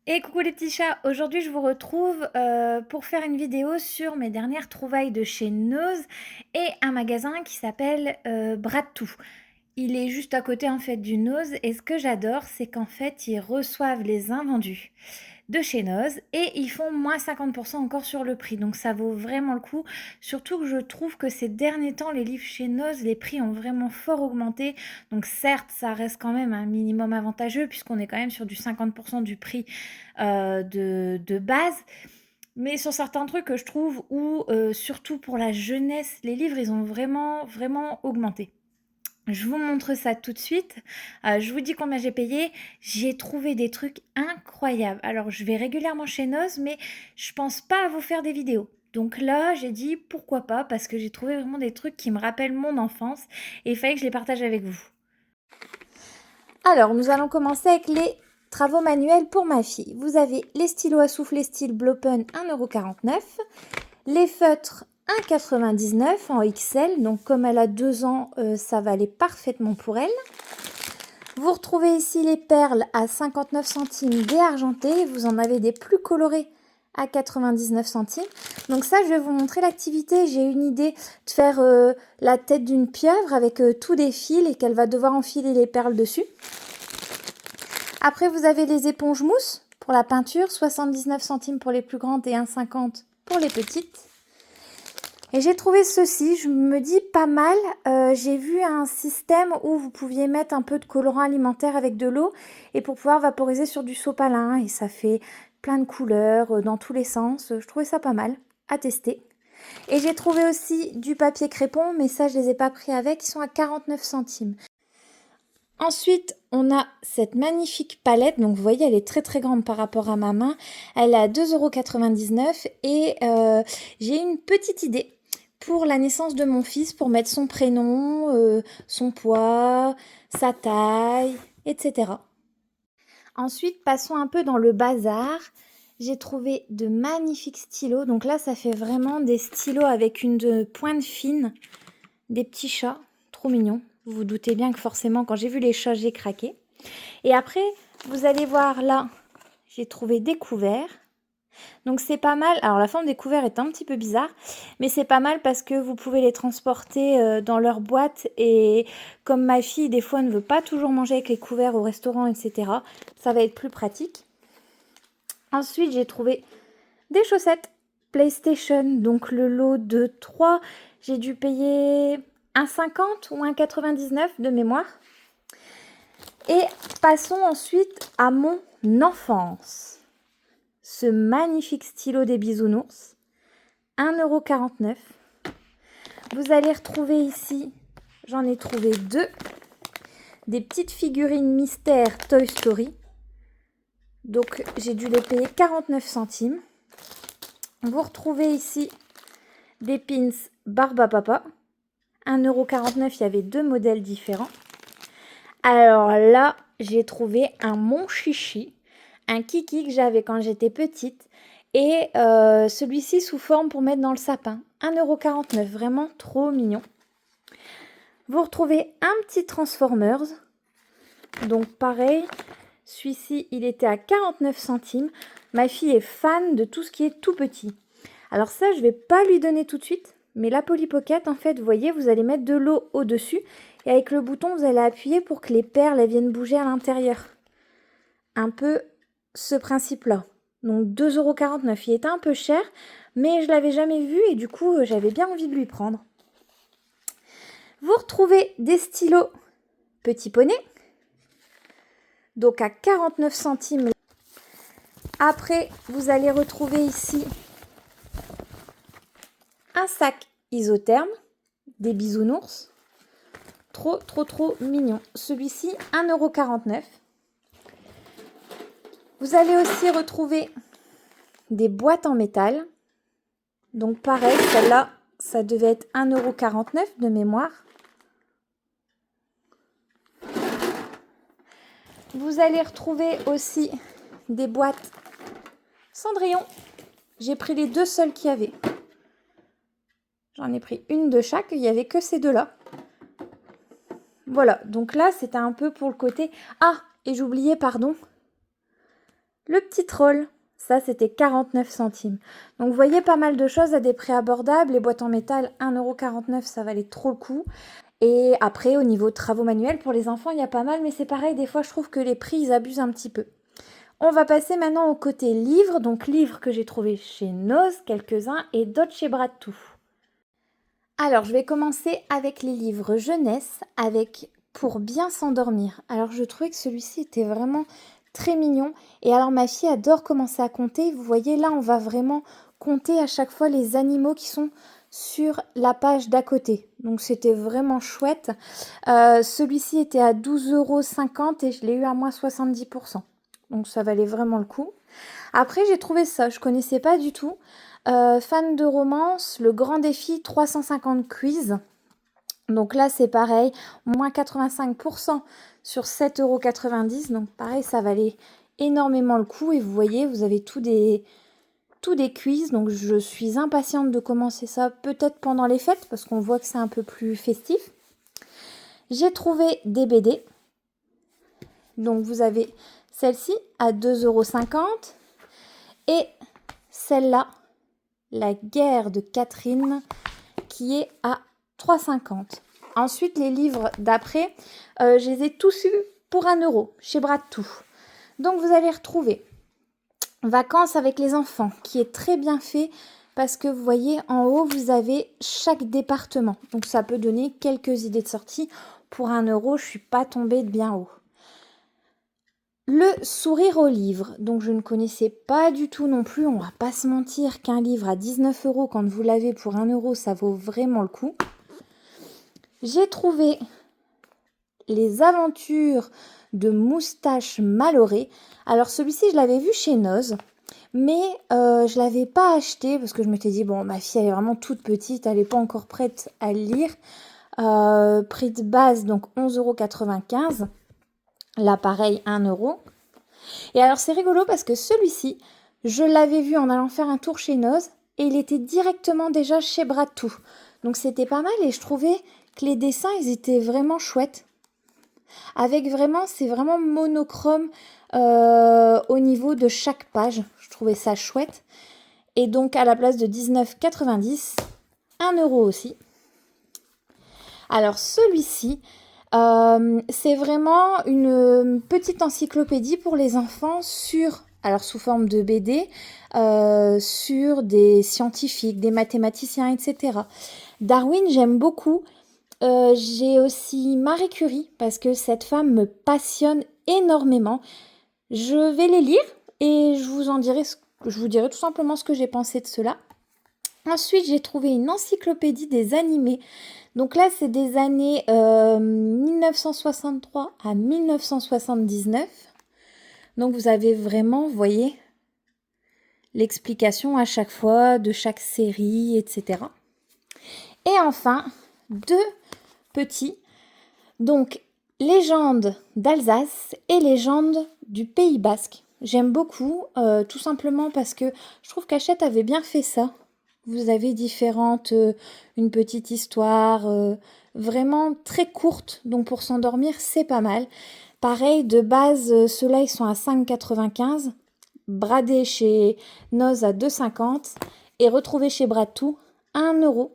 Et coucou les petits chats, aujourd'hui je vous retrouve pour faire une vidéo sur mes dernières trouvailles de chez Noz et un magasin qui s'appelle Bratou. Il est juste à côté en fait du Noz et ce que j'adore c'est qu'en fait ils reçoivent les invendus de chez Noz et ils font moins 50% encore sur le prix. Donc ça vaut vraiment le coup. Surtout que je trouve que ces derniers temps, les livres chez Noz, les prix ont vraiment fort augmenté. Donc certes, ça reste quand même un minimum avantageux puisqu'on est quand même sur du 50% du prix de base. Mais sur certains trucs que je trouve où, surtout pour la jeunesse, les livres, ils ont vraiment augmenté. Je vous montre ça tout de suite. Je vous dis combien j'ai payé. J'ai trouvé des trucs incroyables. Alors, je vais régulièrement chez Noz, mais je pense pas à vous faire des vidéos. Donc là, j'ai dit pourquoi pas, parce que j'ai trouvé vraiment des trucs qui me rappellent mon enfance et il fallait que je les partage avec vous. Alors, nous allons commencer avec les travaux manuels pour ma fille. Vous avez les stylos à souffler style Blopen 1,49 €, les feutres 1,99 € en XL, donc comme elle a 2 ans, ça va aller parfaitement pour elle. Vous retrouvez ici les perles à 59 centimes déargentées, vous en avez des plus colorées à 99 centimes. Donc ça, je vais vous montrer l'activité. J'ai une idée de faire la tête d'une pieuvre avec tous des fils et qu'elle va devoir enfiler les perles dessus. Après, vous avez les éponges mousse pour la peinture, 79 centimes pour les plus grandes et 1,50 € pour les petites. Et j'ai trouvé ceci, je me dis pas mal. J'ai vu un système où vous pouviez mettre un peu de colorant alimentaire avec de l'eau et pour pouvoir vaporiser sur du sopalin. Et ça fait plein de couleurs dans tous les sens. Je trouvais ça pas mal à tester. Et j'ai trouvé aussi du papier crépon, mais ça je les ai pas pris avec, ils sont à 49 centimes. Ensuite, on a cette magnifique palette. Donc, vous voyez, elle est très grande par rapport à ma main. Elle est à 2,99 € et j'ai une petite idée pour la naissance de mon fils, pour mettre son prénom, son poids, sa taille, etc. Ensuite, passons un peu dans le bazar. J'ai trouvé de magnifiques stylos. Donc là, ça fait vraiment des stylos avec une pointe fine, des petits chats, trop mignons. Vous vous doutez bien que forcément, quand j'ai vu les chats, j'ai craqué. Et après, vous allez voir là, j'ai trouvé des couverts. Donc c'est pas mal. Alors la forme des couverts est un petit peu bizarre, mais c'est pas mal parce que vous pouvez les transporter dans leur boîte. Et comme ma fille, des fois, ne veut pas toujours manger avec les couverts au restaurant, etc., ça va être plus pratique. Ensuite, j'ai trouvé des chaussettes PlayStation. Donc le lot de 3, j'ai dû payer 1,50 € ou 1,99 € de mémoire. Et passons ensuite à mon enfance. Ce magnifique stylo des bisounours, 1,49 €. Vous allez retrouver ici, j'en ai trouvé 2, des petites figurines mystères Toy Story. Donc j'ai dû les payer 49 centimes. Vous retrouvez ici des pins Barba Papa, 1,49 €, il y avait 2 modèles différents. Alors là, j'ai trouvé un mon chichi, un kiki que j'avais quand j'étais petite. Et celui-ci sous forme pour mettre dans le sapin. 1,49 €, vraiment trop mignon. Vous retrouvez un petit Transformers. Donc pareil, celui-ci, il était à 49 centimes. Ma fille est fan de tout ce qui est tout petit. Alors ça, je ne vais pas lui donner tout de suite. Mais la Polly Pocket, en fait, vous voyez, vous allez mettre de l'eau au-dessus. Et avec le bouton, vous allez appuyer pour que les perles elles viennent bouger à l'intérieur. Un peu ce principe-là. Donc 2,49 €. Il était un peu cher, mais je ne l'avais jamais vu et du coup, j'avais bien envie de lui prendre. Vous retrouvez des stylos Petit Poney. Donc à 49 centimes. Après, vous allez retrouver ici un sac isotherme, des bisounours. Trop mignon. Celui-ci, 1,49 €. Vous allez aussi retrouver des boîtes en métal. Donc pareil, celle-là, ça devait être 1,49 € de mémoire. Vous allez retrouver aussi des boîtes Cendrillon. J'ai pris les 2 seules qu'il y avait. J'en ai pris une de chaque, il n'y avait que ces 2-là. Voilà, donc là, c'était un peu pour le côté... Ah, et j'oubliais, pardon, Le petit troll, ça c'était 49 centimes. Donc vous voyez pas mal de choses à des prix abordables. Les boîtes en métal, 1,49 €, ça valait trop le coup. Et après, au niveau travaux manuels, pour les enfants, il y a pas mal, mais c'est pareil, des fois je trouve que les prix, ils abusent un petit peu. On va passer maintenant au côté livres. Donc livres que j'ai trouvé chez Noz, quelques-uns, et d'autres chez Bradtoo. Alors, je vais commencer avec les livres jeunesse, avec Pour bien s'endormir. Alors, je trouvais que celui-ci était vraiment très mignon. Et alors, ma fille adore commencer à compter. Vous voyez, là, on va vraiment compter à chaque fois les animaux qui sont sur la page d'à côté. Donc, c'était vraiment chouette. Celui-ci était à 12,50 € et je l'ai eu à moins 70%. Donc, ça valait vraiment le coup. Après, j'ai trouvé ça, je connaissais pas du tout. Fan de romance, le grand défi 350 quiz. Donc là, c'est pareil, moins 85% sur 7,90 €. Donc pareil, ça valait énormément le coup. Et vous voyez, vous avez tous des quiz. Donc je suis impatiente de commencer ça, peut-être pendant les fêtes, parce qu'on voit que c'est un peu plus festif. J'ai trouvé des BD. Donc vous avez celle-ci à 2,50 € et celle-là, La guerre de Catherine, qui est à 3,50 €. Ensuite, les livres d'après, je les ai tous eus pour 1 € chez Bradtoo. Donc, vous allez retrouver Vacances avec les enfants, qui est très bien fait parce que vous voyez, en haut, vous avez chaque département. Donc, ça peut donner quelques idées de sortie. Pour 1 €, je ne suis pas tombée de bien haut. Le sourire au livre, donc je ne connaissais pas du tout non plus, on va pas se mentir qu'un livre à 19 € quand vous l'avez pour 1 €, ça vaut vraiment le coup. J'ai trouvé Les aventures de Moustache Maloré. Alors celui-ci, je l'avais vu chez Noz, mais je l'avais pas acheté parce que je m'étais dit, bon, ma fille elle est vraiment toute petite, elle n'est pas encore prête à le lire. Prix de base, donc 11,95 €. Là, pareil, 1 €. Et alors, c'est rigolo parce que celui-ci, je l'avais vu en allant faire un tour chez Noz et il était directement déjà chez Bradtoo. Donc, c'était pas mal et je trouvais que les dessins, ils étaient vraiment chouettes. Avec vraiment, c'est vraiment monochrome au niveau de chaque page. Je trouvais ça chouette. Et donc, à la place de 19,90 €, 1 € aussi. Alors, celui-ci, c'est vraiment une petite encyclopédie pour les enfants alors sous forme de BD, sur des scientifiques, des mathématiciens, etc. Darwin, j'aime beaucoup. J'ai aussi Marie Curie, parce que cette femme me passionne énormément. Je vais les lire et je vous dirai tout simplement ce que j'ai pensé de cela. Ensuite, j'ai trouvé une encyclopédie des animés. Donc là, c'est des années 1963 à 1979. Donc vous avez vraiment, vous voyez, l'explication à chaque fois de chaque série, etc. Et enfin, 2 petits. Donc, Légende d'Alsace et Légende du Pays Basque. J'aime beaucoup, tout simplement parce que je trouve qu'Hachette avait bien fait ça. Vous avez une petite histoire vraiment très courte, donc pour s'endormir, c'est pas mal. Pareil, de base, ceux-là, ils sont à 5,95 €, bradés chez Noz à 2,50 € et retrouvés chez Bradtoo, 1 €.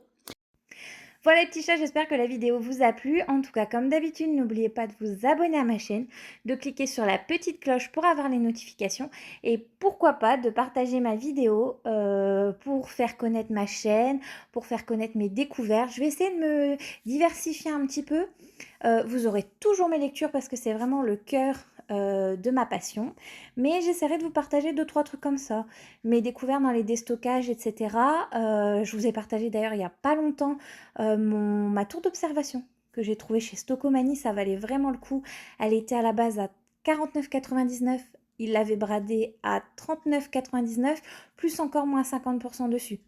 Voilà les petits chats, j'espère que la vidéo vous a plu. En tout cas, comme d'habitude, n'oubliez pas de vous abonner à ma chaîne, de cliquer sur la petite cloche pour avoir les notifications et pourquoi pas de partager ma vidéo pour faire connaître ma chaîne, pour faire connaître mes découvertes. Je vais essayer de me diversifier un petit peu. Vous aurez toujours mes lectures parce que c'est vraiment le cœur de ma passion, mais j'essaierai de vous partager 2-3 trucs comme ça, mes découvertes dans les déstockages, etc. Je vous ai partagé d'ailleurs il n'y a pas longtemps ma tour d'observation que j'ai trouvée chez Stocomanie, ça valait vraiment le coup. Elle était à la base à 49,99 €, il l'avait bradée à 39,99 €, plus encore moins 50% dessus.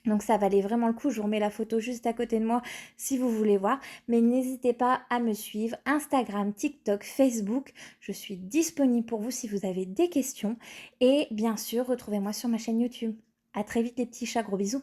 Donc ça valait vraiment le coup, je vous remets la photo juste à côté de moi si vous voulez voir. Mais n'hésitez pas à me suivre, Instagram, TikTok, Facebook. Je suis disponible pour vous si vous avez des questions. Et bien sûr, retrouvez-moi sur ma chaîne YouTube. À très vite les petits chats, gros bisous.